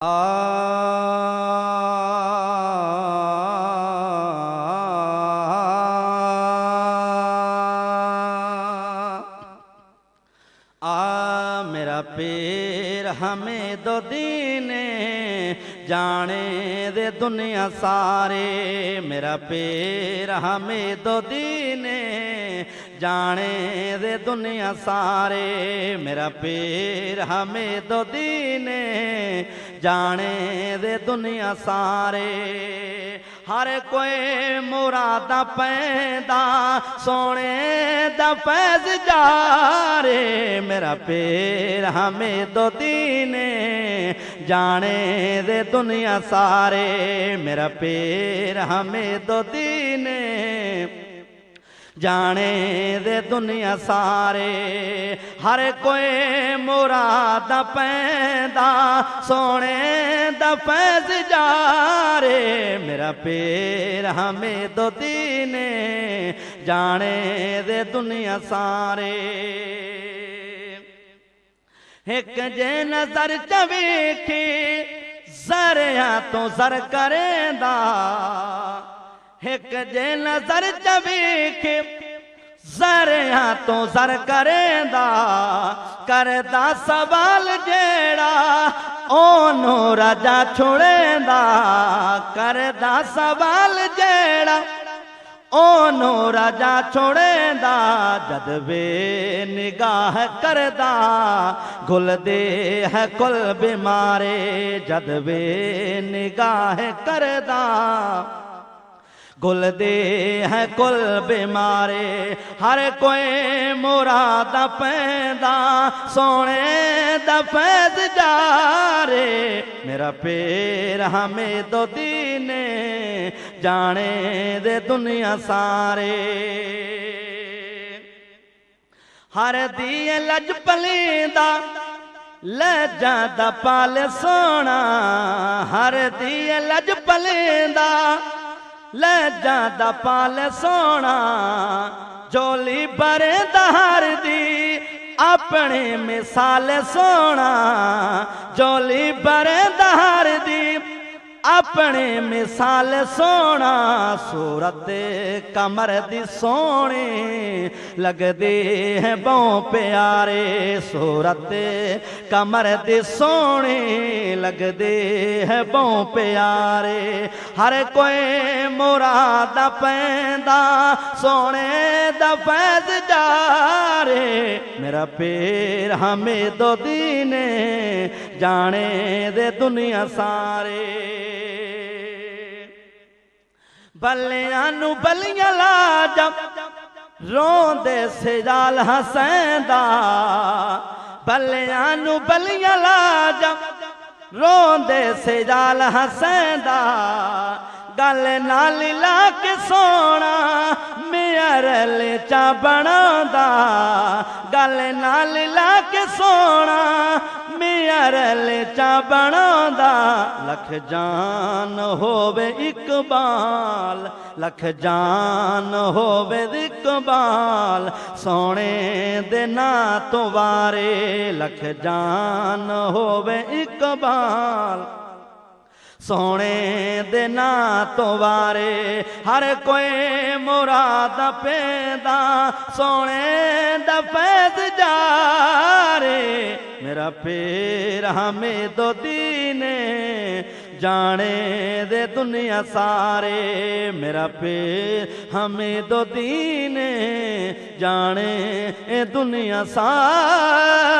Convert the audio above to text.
आ मेरा पीर हमें दो दीने जाने दे दुनिया सारे। मेरा पीर हमें दो दीने जाने दे दुनिया सारे। मेरा पीर हमें दो दीने जाने दे दुनिया सारे। हर कोई मुराद पैदा सोने दा फैज जारे। मेरा पीर हमें दो दीने जाने दे दुनिया सारे। मेरा पीर हमें दो दीने जाने दे दुनिया सारे। हर कोई मुराद पैदा सोने दा फैज जारे। मेरा पीर हमें दो दीने जाने दे दुनिया सारे। एक जे नजर च वेखी ज़रिया तो ज़र करेंदा। एक जे नजर च वेखे ज़रिया तो ज़र करेंदा। करदा सवाल जेड़ा ओनू राजा छुड़ेंदा। करदा सवाल जेड़ा ओनू राजा छोड़ेंदा। जद वे निगाह करदा गुल दे है कुल बीमारे। जद वे निगाह करदा गुल दे है कुल बीमारे। हर कोई मुराद पैदा सोने दा फैज जारे। मेरा पीर हमें दो दीने जाने दे दुनिया सारे। हर दिए लज पलीदा लजा दा पाल सोना। हर दिए लज पलीदा लजा दा पाल सोना। जोली बरे दहार दी अपने मिसाल सोना। जोली बरे दहार दी अपने मिसाल सोना। सूरत कमर दी सोनी लगदी है बहु प्यारे। सूरत कमर दी सोनी लगदी है बहु प्यारे। हर कोई मुराद पैदा सोने दा फैज जारे। मेरा पीर हमें दो दीने जाने दे दुनिया सारे। बल्लियां नू बल्लियां लाजा रोंदे सिजाल हसैंदा। बल्लियां नू बल्लियां लाजा रोंदे सिजाल हसैंदा। गल नाल ला के सोना मेयर लेचा बनांदा। गल नाल ला के सोना मेयर लेचा बनांदा। लख जान होवे इकबाल लख जान होवे इकबाल सोने दे ना तो वारे। लख जान होवे इकबाल सोने दे ना तो वारे। हर कोई मुराद पैदा सोने दा फैज जारे। मेरा पीर हमें दो दीने जाने दे दुनिया सारे। मेरा पीर हमें दो दीने जाने दुनिया सारे।